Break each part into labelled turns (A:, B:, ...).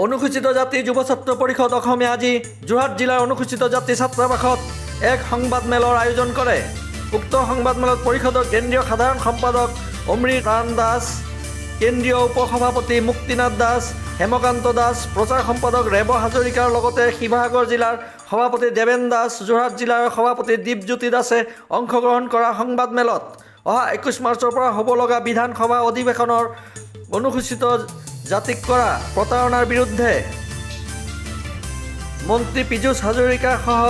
A: অনুসূচিত জাতি যুৱ ছাত্ৰ পৰিষদ অসমে আজি যোৰহাট জিলাৰ অনুসূচিত জাতি ছাত্ৰাবাসত এক সংবাদমেলৰ আয়োজন কৰে। উক্ত সংবাদমেলত পৰিষদৰ কেন্দ্ৰীয় সাধাৰণ সম্পাদক অমৃতান দাস, কেন্দ্ৰীয় উপসভাপতি মুক্তিনাথ দাস, হেমকান্ত দাস, প্ৰচাৰ সম্পাদক ৰেব হাজৰিকাৰ লগতে শিৱসাগৰ জিলাৰ সভাপতি দেৱেন দাস, যোৰহাট জিলাৰ সভাপতি দীপজ্যোতি দাসে অংশগ্ৰহণ কৰা সংবাদমেলত অহা 21 মাৰ্চৰ পৰা হ'ব লগা বিধানসভা অধিৱেশনৰ অনুসূচিত জাতিক কৰা প্ৰতাৰণাৰ বিৰুদ্ধে মন্ত্ৰী পীযুষ হাজৰিকাসহ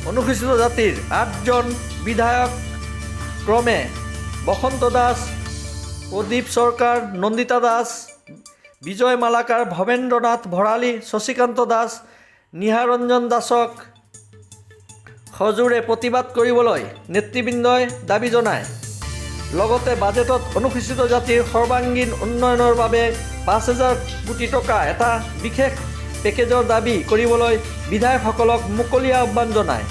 A: অনুসূচিত জাতিৰ 8জন বিধায়ক ক্ৰমে বসন্ত দাস, প্ৰদীপ চৰকাৰ, নন্দিতা দাস, বিজয় মালাকাৰ, ভৱেন্দ্ৰ নাথ ভৰালী, শশীকান্ত দাস, নিহাৰঞ্জন দাসক সজোৰে প্ৰতিবাদ কৰিবলৈ নেতৃবৃন্দই দাবী জনায়। লগতে বাজেটত অনুসূচিত জাতিৰ সৰ্বাংগীন উন্নয়নৰ বাবে 5,000 কোটি টকা এটা বিশেষ পেকেজৰ দাবী কৰিবলৈ বিধায়কসকলক মুকলি আহ্বান জনায়।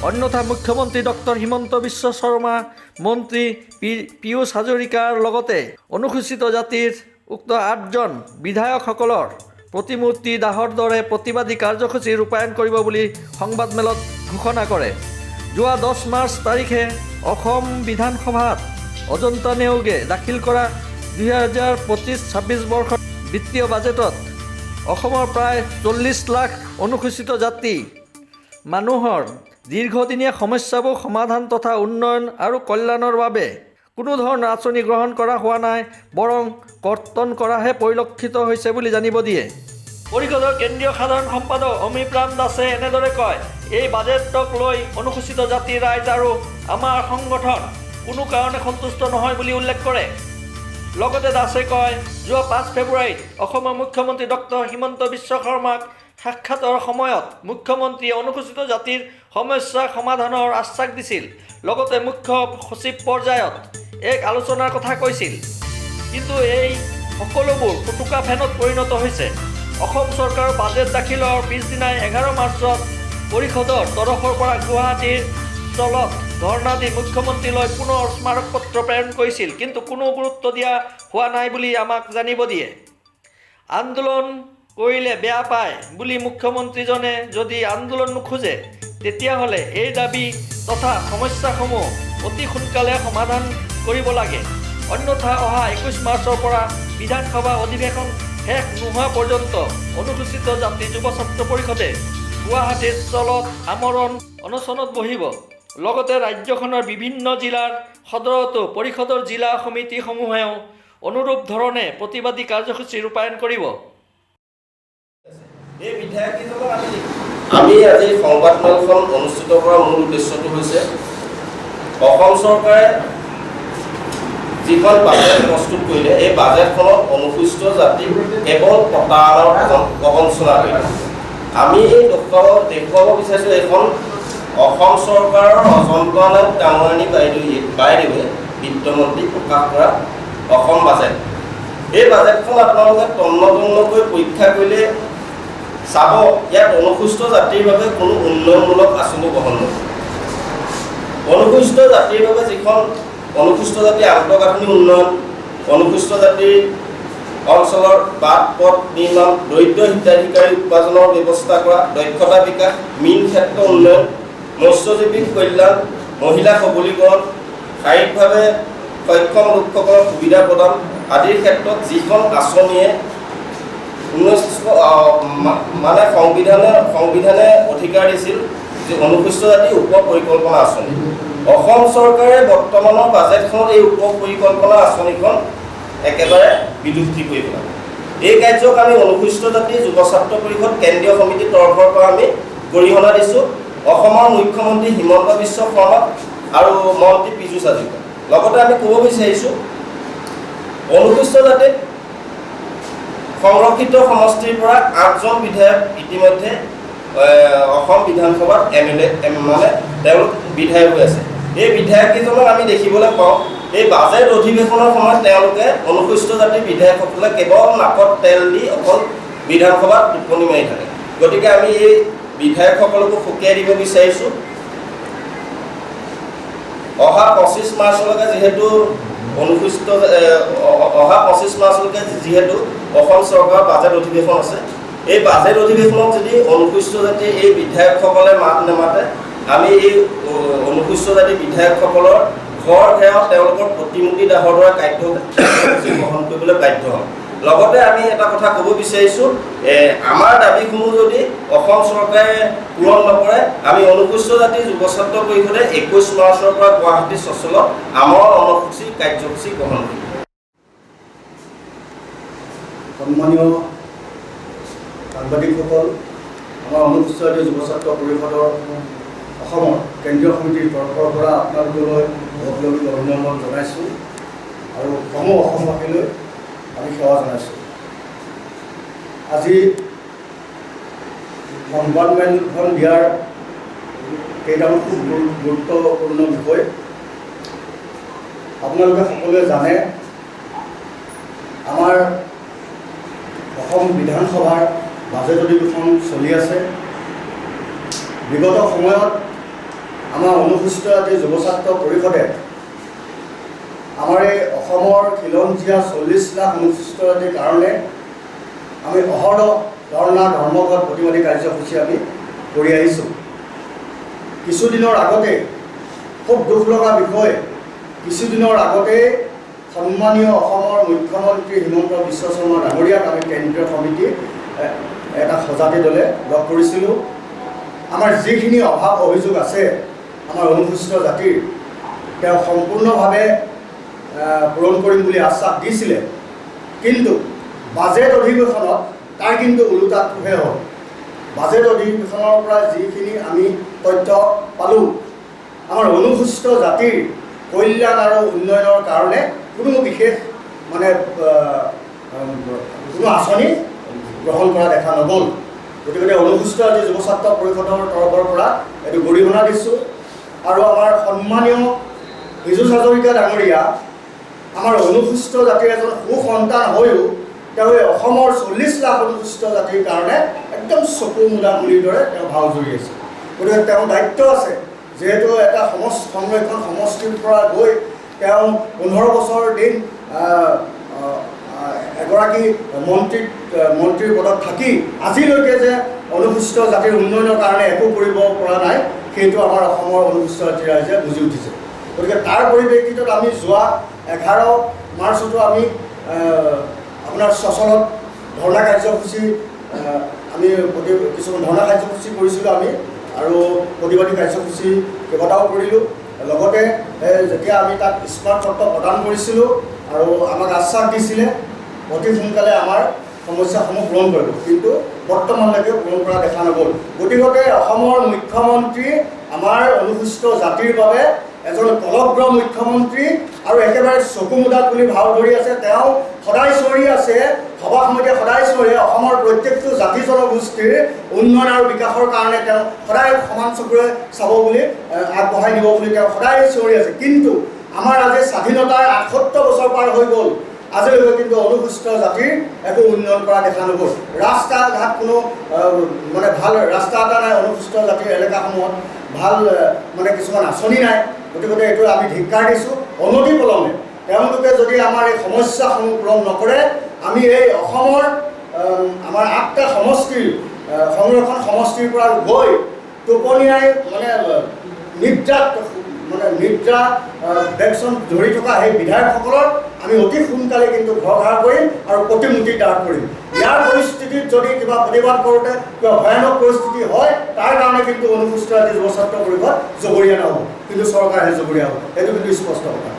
A: অন্যথা মুখ্যমন্ত্ৰী ডক্টৰ হিমন্ত বিশ্ব শৰ্মা, মন্ত্ৰী পীযুষ হাজৰিকাৰ লগতে অনুসূচিত জাতিৰ উক্ত 8জন বিধায়কসকলৰ প্ৰতিমূৰ্তি দাহৰ দৰে প্ৰতিবাদী কাৰ্যসূচী ৰূপায়ণ কৰিব বুলি সংবাদমেলত ঘোষণা কৰে। যোৱা 10 মাৰ্চ তাৰিখে অসম বিধানসভাত অজন্তা নেওগে দাখিল কৰা 2025-26 বৰ্ষৰ বিত্তীয় বাজেটত অসমৰ প্ৰায় 40 লাখ অনুসূচিত জাতি মানুহৰ দীৰ্ঘদিনীয়া সমস্যাবোৰ সমাধান তথা উন্নয়ন আৰু কল্যাণৰ বাবে কোনো ধৰণৰ আঁচনি গ্ৰহণ কৰা হোৱা নাই, বৰং কৰ্তন কৰাহে পৰিলক্ষিত হৈছে বুলি জানিব দিয়ে। পৰিষদৰ কেন্দ্ৰীয় সাধাৰণ সম্পাদক অমৃতান দাসে এনেদৰে কয়, এই বাজেটক লৈ অনুসূচিত জাতি ৰাইজ আৰু আমাৰ সংগঠন কোনো কাৰণে সন্তুষ্ট নহয় বুলি উল্লেখ কৰে। লগতে দাসে কয়, যোৱা 5 ফেব্ৰুৱাৰীত অসমৰ মুখ্যমন্ত্ৰী ডক্টৰ হিমন্ত বিশ্ব শৰ্মাক সাক্ষাতৰ সময়ত মুখ্যমন্ত্ৰীয়ে অনুসূচিত জাতিৰ সমস্যা সমাধানৰ আশ্বাস দিছিল। লগতে মুখ্য সচিব পৰ্যায়ত এক আলোচনাৰ কথা কৈছিল। কিন্তু এই সকলোবোৰ ফুটুকা ফেনত পৰিণত হৈছে। অসম চৰকাৰৰ বাজেট দাখিলৰ পিছদিনাই 11 মাৰ্চত পৰিষদৰ তৰফৰ পৰা গুৱাহাটীৰ তলত ধৰ্ণা দি মুখ্যমন্ত্ৰীলৈ পুনৰ স্মাৰকপত্ৰ প্ৰেৰণ কৰিছিল, কিন্তু কোনো গুৰুত্ব দিয়া হোৱা নাই বুলি আমাক জানিব দিয়ে। আন্দোলন কৰিলে বেয়া পায় বুলি মুখ্যমন্ত্ৰীজনে যদি আন্দোলন নোখোজে, তেতিয়াহ'লে এই দাবী তথা সমস্যাসমূহ অতি সোনকালে সমাধান কৰিব লাগে। অন্যথা অহা 21 মাৰ্চৰ পৰা বিধানসভা অধিৱেশন শেষ নোহোৱা পৰ্যন্ত অনুসূচিত জাতি যুৱ ছাত্ৰ পৰিষদে গুৱাহাটীৰ চলত আমৰণ অনশনত বহিব। লগতে ৰাজ্যখনৰ বিভিন্ন জিলাৰ সদৰতো পৰিষদৰ জিলা সমিতিসমূহেও অনুৰূপ ধৰণে প্ৰতিবাদী কাৰ্যসূচী ৰূপায়ণ কৰিব।
B: আমি আজি সংবাদমেলখন অনুষ্ঠিত কৰাৰ মূল উদ্দেশ্যটো হৈছে অসম চৰকাৰে যিখন বাজেট প্ৰস্তুত কৰিলে, এই বাজেটখনত অনুসূচিত জাতি কেৱল প্ৰতাৰণাৰ প্ৰবঞ্চনা কৰিলে। আমি দেখুৱাব বিচাৰিছোঁ এইখন অসম চৰকাৰৰ অজন্তা নেওগ ডাঙৰীয়ানী বাইদেৱে বিত্তমন্ত্ৰী প্ৰকাশ কৰা অসম বাজেট। এই বাজেটখন আপোনালোকে তন্নতন্নকৈ পৰীক্ষা কৰিলে চাব, ইয়াত অনুসূচিত জাতিৰ বাবে কোনো উন্নয়নমূলক আঁচনি গ্ৰহণ নহয়। অনুসূচিত জাতিৰ বাবে যিখন অনুসূচিত জাতিৰ আন্তঃগাঁথনি উন্নয়ন, অনুসূচিত জাতিৰ অঞ্চলৰ বাট পথ নিৰ্মাণ, দৰিদ্ৰ হিতাধিকাৰী উপাৰ্জনৰ ব্যৱস্থা কৰা, দক্ষতা বিকাশ, মীন ক্ষেত্ৰ উন্নয়ন, মৎস্যজীৱী কল্যাণ, মহিলা সবলীকৰণ, শাৰীৰিকভাৱে সক্ষম লোকসকলক সুবিধা প্ৰদান আদিৰ ক্ষেত্ৰত যিখন আঁচনিয়ে সংবিধানে অধিকাৰ দিছিল যে অনুসূচিত জাতি উপ পৰিকল্পনা আঁচনি, অসম চৰকাৰে বৰ্তমানৰ বাজেটখনত এই উপ পৰিকল্পনা আঁচনিখন একেবাৰে বিলুপ্তি কৰি পেলাব। এই কাৰ্যক আমি অনুসূচিত জাতি যুৱ ছাত্ৰ পৰিষদ কেন্দ্ৰীয় সমিতিৰ তৰফৰ পৰা আমি গৰিহণা দিছোঁ অসমৰ মুখ্যমন্ত্ৰী হিমন্ত বিশ্ব শৰ্মা আৰু মন্ত্ৰী পীযুষ হাজৰিকা। লগতে আমি ক'ব বিচাৰিছোঁ, অনুসূচিত জাতিত সংৰক্ষিত সমষ্টিৰ পৰা 8জন বিধায়ক ইতিমধ্যে অসম বিধানসভাত তেওঁলোক বিধায়ক হৈ আছে। এই বিধায়ককেইজনক আমি দেখিবলৈ পাওঁ, এই বাজেট অধিৱেশনৰ সময়ত তেওঁলোকে অনুসূচিত জাতিৰ বিধায়কসকলে কেৱল নাকত তেল দি অকল বিধানসভাত টোপনি মাৰি থাকে। গতিকে আমি এই বিধায়কসকলকো সকীয়াই দিব বিচাৰিছোঁ, অহা 25 মাৰ্চলৈকে যিহেতু অনুসূচিত অহা 25 মাৰ্চলৈকে যিহেতু অসম চৰকাৰৰ বাজেট অধিৱেশন আছে, এই বাজেট অধিৱেশনত যদি অনুসূচিত জাতিৰ এই বিধায়কসকলে মাত নেমাতে, আমি এই অনুসূচিত জাতিৰ বিধায়কসকলৰ ঘৰ ঘেৰাও তেওঁলোকৰ প্ৰতিমূৰ্তি দাহৰ দৰে কাৰ্যসূচী গ্ৰহণ কৰিবলৈ বাধ্য হ'ম। লগতে আমি এটা কথা ক'ব বিচাৰিছোঁ, আমাৰ দাবীসমূহ যদি অসম চৰকাৰে পূৰণ নকৰে, আমি অনুসূচিত জাতিৰ যুৱ ছাত্ৰ পৰিষদে 21 মাৰ্চৰ পৰা গুৱাহাটী চচলত আমাৰ অনুসূচী কাৰ্যসূচী গ্ৰহণ কৰিম।
C: সন্মানীয় সাংবাদিকসকল, আমাৰ অনুসূচিত জাতি যুৱ ছাত্ৰ পৰিষদৰ অসমৰ কেন্দ্ৰীয় সমিতিৰ তৰফৰ পৰা আপোনালোকলৈ বহুত অভিনন্দন জনাইছোঁ আৰু সমূহ অসমবাসীলৈ আমি সেৱা জনাইছোঁ। আজি সংবাদমেলখন দিয়াৰ কেইটামান খুব গুৰুত্বপূৰ্ণ বিষয়। আপোনালোকে সকলোৱে জানে, আমাৰ অসম বিধানসভাৰ বাজেট অধিৱেশন চলি আছে। বিগত সময়ত আমাৰ অনুসূচিত জাতি যুৱ ছাত্ৰ পৰিষদে আমাৰ এই অসমৰ খিলঞ্জীয়া 40 লাখ অনুসূচিত জাতিৰ কাৰণে আমি অহৰহ ধৰ্ণা ধৰ্মঘট প্ৰতিবাদী কাৰ্যসূচী আমি কৰি আহিছোঁ। কিছুদিনৰ আগতে খুব দুখ লগা বিষয়, কিছুদিনৰ আগতে সন্মানীয় অসমৰ মুখ্যমন্ত্ৰী হিমন্ত বিশ্ব শৰ্মা ডাঙৰীয়াক আমি কেন্দ্ৰীয় সমিতি এটা সজাতি দলে লগ কৰিছিলোঁ। আমাৰ যিখিনি অভাৱ অভিযোগ আছে আমাৰ অনুসূচিত জাতিৰ, তেওঁ সম্পূৰ্ণভাৱে পূৰণ কৰিম বুলি আশ্বাস দিছিলে। কিন্তু বাজেট অধিৱেশনত তাৰ কিন্তু ওলোটাটোহে হ'ল। বাজেট অধিৱেশনৰ পৰা যিখিনি আমি তথ্য পালোঁ, আমাৰ অনুসূচিত জাতিৰ কল্যাণ আৰু উন্নয়নৰ কাৰণে কোনো বিশেষ কোনো আঁচনি গ্ৰহণ কৰা দেখা নগ'ল। গতিকে অনুসূচিত জাতি যুৱ ছাত্ৰ পৰিষদৰ তৰফৰ পৰা এইটো গৰিহণা দিছোঁ। আৰু আমাৰ সন্মানীয় পীযুষ হাজৰিকা ডাঙৰীয়া আমাৰ অনুসূচিত জাতিৰ এজন সুসন্তান হৈও তেওঁ অসমৰ 40 লাখ অনুসূচিত জাতিৰ কাৰণে একদম চকু মুদা গুলিৰ দৰে তেওঁ ভাও জুৰি আছে। গতিকে তেওঁৰ দায়িত্ব আছে, যিহেতু এটা সংৰক্ষণ সমষ্টিৰ পৰা গৈ তেওঁ 15 বছৰ দিন এগৰাকী মন্ত্ৰীৰ পদত থাকি আজিলৈকে যে অনুসূচিত জাতিৰ উন্নয়নৰ কাৰণে একো কৰিব পৰা নাই, সেইটো আমাৰ অসমৰ অনুসূচিত জাতিৰ ৰাইজে বুজি উঠিছে। গতিকে তাৰ পৰিপ্ৰেক্ষিতত আমি যোৱা 11 মাৰ্চতো আমি আপোনাৰ চচলত ধৰ্ণা কাৰ্যসূচী আমি কিছুমান ধৰ্ণা কাৰ্যসূচী কৰিছিলোঁ আমি, আৰু প্ৰতিবাদী কাৰ্যসূচী কেইবাটাও কৰিলোঁ। লগতে যেতিয়া আমি তাত স্মাৰক পত্ৰ প্ৰদান কৰিছিলোঁ আৰু আমাক আশ্বাস দিছিলে অতি সোনকালে আমাৰ সমস্যাসমূহ পূৰণ কৰিব, কিন্তু বৰ্তমানলৈকে পূৰণ কৰা দেখা নগ'ল। গতিকে অসমৰ মুখ্যমন্ত্ৰী আমাৰ অনুসূচিত জাতিৰ বাবে এজন কলগ্ৰ মুখ্যমন্ত্ৰী আৰু একেবাৰে চকু মুদা বুলি ভাও ধৰি আছে। তেওঁ সদায় চিঞৰি আছে, সভা সমিতিয়ে সদায় চিঞৰি অসমৰ প্ৰত্যেকটো জাতি জনগোষ্ঠীৰ উন্নয়ন আৰু বিকাশৰ কাৰণে তেওঁ সদায় সমান চকুৰে চাব বুলি আগবঢ়াই নিব বুলি তেওঁ সদায় চিঞৰি আছে। কিন্তু আমাৰ আজি স্বাধীনতাৰ 78 বছৰ পাৰ হৈ গ'ল, আজিলৈকে কিন্তু অনুসূচিত জাতিৰ একো উন্নয়ন কৰা দেখা নগ'ল। ৰাস্তা ঘাট কোনো ভাল ৰাস্তা এটা নাই, অনুসূচিত জাতিৰ এলেকাসমূহত ভাল কিছুমান আঁচনি নাই। গতিকে এইটো আমি ধিক্কাৰ দিছোঁ। অনতি পলমে তেওঁলোকে যদি আমাৰ এই সমস্যাসমূহ পূৰণ নকৰে, আমি এই অসমৰ আমাৰ 8টা সমষ্টিৰ সংৰক্ষণ সমষ্টিৰ পৰা গৈ টোপনিয়াই নিদ্ৰা ভেকচন ধৰি থকা সেই বিধায়কসকলৰ আমি অতি সোনকালে কিন্তু ঘৰ ঘাৰ কৰিম আৰু প্ৰতিমূৰ্তি দাঁড় কৰিম। ইয়াৰ পৰিস্থিতিত যদি কিবা প্ৰতিবাদ কৰোঁতে কিবা ভয়ানক পৰিস্থিতি হয়, তাৰ কাৰণে কিন্তু অনুসূচিত জাতি যুৱ ছাত্ৰ পৰিষদ জগৰীয়া নহ'ব, কিন্তু চৰকাৰহে জগৰীয়া হ'ব। সেইটো কিন্তু স্পষ্ট কথা।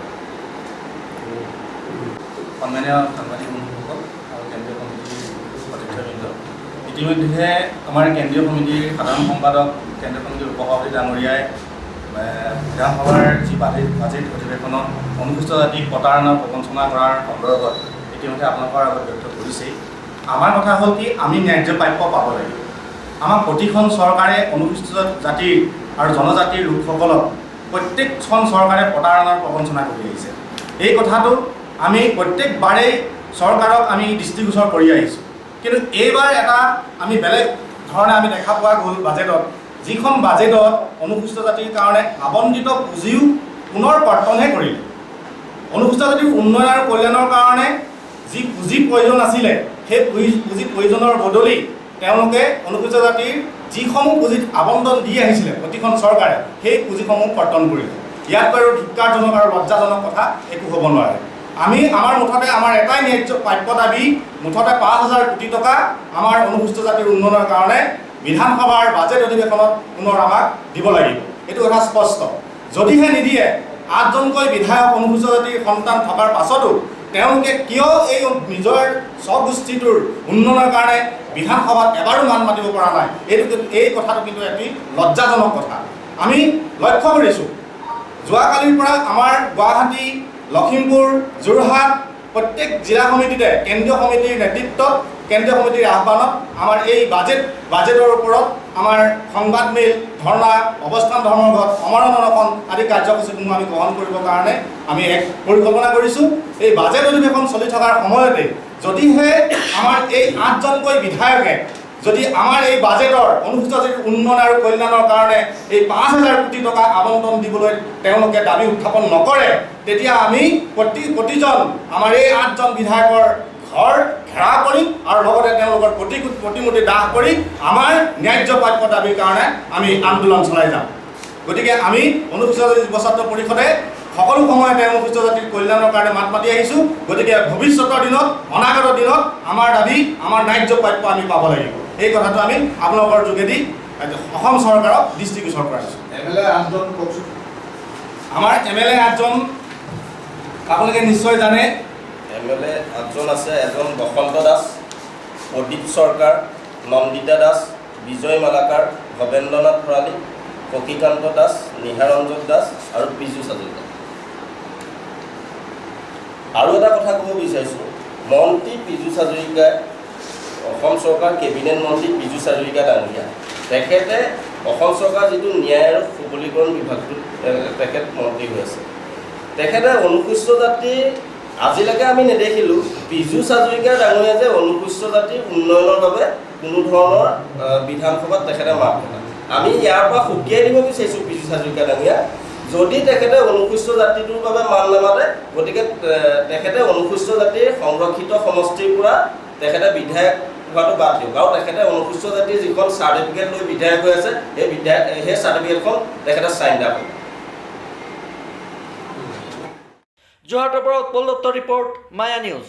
D: সন্মানীয় সাংবাদিক বন্ধুসকল আৰু কেন্দ্ৰীয় সমিতিৰ সদস্যবৃন্দ, ইতিমধ্যে আমাৰ কেন্দ্ৰীয় সমিতিৰ সাধাৰণ সম্পাদক কেন্দ্ৰীয় সমিতিৰ উপসভাপতি ডাঙৰীয়াই বিধানসভাৰ যি বাজেট অধিৱেশনত অনুসূচিত জাতিক প্ৰতাৰণা প্ৰবঞ্চনা কৰাৰ সন্দৰ্ভত ইতিমধ্যে আপোনালোকৰ আগত ব্যক্ত কৰিছেই। আমাৰ কথা হ'ল কি, আমি ন্যায্য প্ৰাপ্য পাব লাগিব। আমাৰ প্ৰতিখন চৰকাৰে অনুসূচিত জাতিৰ আৰু জনজাতিৰ লোকসকলক প্ৰত্যেকখন চৰকাৰে প্ৰতাৰণাৰ প্ৰবঞ্চনা কৰি আহিছে। এই কথাটো আমি প্ৰত্যেকবাৰেই চৰকাৰক আমি দৃষ্টিগোচৰ কৰি আহিছোঁ। কিন্তু এইবাৰ এটা আমি বেলেগ ধৰণে আমি দেখা পোৱা গ'ল বাজেটত, যিখন বাজেটত অনুসূচিত জাতিৰ কাৰণে আবণ্টিত পুঁজিও পুনৰ কৰ্তনহে কৰিলে। অনুসূচিত জাতিৰ উন্নয়ন আৰু কল্যাণৰ কাৰণে যি পুঁজি প্ৰয়োজন আছিলে সেই পুঁজি প্ৰয়োজনৰ বদলি তেওঁলোকে অনুসূচিত জাতিৰ যিসমূহ পুঁজিত আবণ্টন দি আহিছিলে প্ৰতিখন চৰকাৰে সেই পুঁজিসমূহ কৰ্তন কৰিলে। ইয়াত বাৰু ধিক্কাৰজনক আৰু লজ্জাজনক কথা একো হ'ব নোৱাৰে। আমাৰ মুঠতে আমাৰ এটাই ন্যায্য প্ৰাপ্য দাবী, মুঠতে 5,000 কোটি টকা আমাৰ অনুসূচিত জাতিৰ উন্নয়নৰ কাৰণে বিধানসভাৰ বাজেট অধিৱেশনত পুনৰ আমাক দিব লাগিব। এইটো কথা স্পষ্ট। যদিহে নিদিয়ে 8জনকৈ বিধায়ক অনুসূচিত জাতিৰ সন্তান থকাৰ পাছতো তেওঁলোকে কিয় এই নিজৰ স্বগোষ্ঠীটোৰ উন্নয়নৰ কাৰণে বিধানসভাত এবাৰো মান মাতিব পৰা নাই, এই কথাটো কিন্তু এটি লজ্জাজনক কথা। আমি লক্ষ্য কৰিছোঁ যোৱাকালিৰ পৰা আমাৰ গুৱাহাটী, লখিমপুৰ, যোৰহাট প্ৰত্যেক জিলা সমিতিতে কেন্দ্ৰীয় সমিতিৰ নেতৃত্বত, কেন্দ্ৰীয় সমিতিৰ আহ্বানত আমাৰ এই বাজেটৰ ওপৰত আমাৰ সংবাদমেল, ধৰ্ণা, অৱস্থান ধৰ্মঘট, অমৰণ অনশন আদি কাৰ্যসূচীসমূহ আমি গ্ৰহণ কৰিবৰ কাৰণে আমি এক পৰিকল্পনা কৰিছোঁ। এই বাজেট অধিৱেশন চলি থকাৰ সময়তে যদিহে আমাৰ এই 8জনকৈ বিধায়কে যদি আমাৰ এই বাজেটৰ অনুসূচিত জাতিৰ উন্নয়ন আৰু কল্যাণৰ কাৰণে এই 5,000 কোটি টকা আবণ্টন দিবলৈ তেওঁলোকে দাবী উত্থাপন নকৰে, তেতিয়া আমি প্ৰতিজন আমাৰ এই 8জন বিধায়কৰ ঘৰ ঘেৰা কৰিম আৰু লগতে তেওঁলোকৰ প্ৰতিমূৰ্তি দাহ কৰি আমাৰ ন্যায্য প্ৰাপ্য দাবীৰ কাৰণে আমি আন্দোলন চলাই যাম। গতিকে আমি অনুসূচিত জাতি যুৱ ছাত্ৰ পৰিষদে সকলো সময়তে অনুসূচিত জাতিৰ কল্যাণৰ কাৰণে মাত মাতি আহিছোঁ। গতিকে ভৱিষ্যতৰ দিনত, অনাগত দিনত আমাৰ দাবী, আমাৰ ন্যায্য প্ৰাপ্য আমি পাব লাগিব। এই কথাটো আমি আপোনালোকৰ যোগেদি অসম চৰকাৰক দৃষ্টিগোচৰ কৰাইছোঁ।
E: MLA 8জন কওকচোন।
D: আমাৰ MLA 8জন আপোনালোকে নিশ্চয় জানে।
B: MLA 8জন আছে। এজন বসন্ত দাস, প্ৰদীপ চৰকাৰ, নন্দিতা দাস, বিজয় মালাকাৰ, ভৱেন্দ্ৰনাথ ভৰালী, শশীকান্ত দাস, নিহাৰঞ্জন দাস আৰু পীযুষ হাজৰিকা। আৰু এটা কথা ক'ব বিচাৰিছোঁ, মন্ত্ৰী পীযুষ হাজৰিকাই, অসম চৰকাৰ কেবিনেট মন্ত্ৰী পীযুষ হাজৰিকা ডাঙৰীয়া, তেখেতে অসম চৰকাৰ যিটো ন্যায় আৰু সবলীকৰণ বিভাগটোত তেখেত মন্ত্ৰী হৈ আছে। তেখেতে অনুসূচিত জাতি আজিলৈকে আমি নেদেখিলোঁ পীযুষ হাজৰিকা ডাঙৰীয়া যে অনুসূচিত জাতিৰ উন্নয়নৰ বাবে কোনো ধৰণৰ বিধানসভাত তেখেতে মাত মতা। আমি ইয়াৰ পৰা সকীয়াই দিব বিচাৰিছোঁ পীযুষ হাজৰিকা ডাঙৰীয়া, যদি তেখেতে অনুসূচিত জাতিটোৰ বাবে মান নামাতে, গতিকে তেখেতে অনুসূচিত জাতিৰ সংৰক্ষিত সমষ্টিৰ পৰা তেখেতে বিধায়ক হোৱাটো বাদ দিয়ক। আৰু তেখেতে অনুসূচিত জাতিৰ যিখন চাৰ্টিফিকেট লৈ বিধায়ক হৈ আছে সেই চাৰ্টিফিকেটখন তেখেতে চাইন দিয়া হ'ব।
A: যোৰহাটৰ পৰা উৎপল দত্তৰ ৰিপৰ্ট, মায়া নিউজ।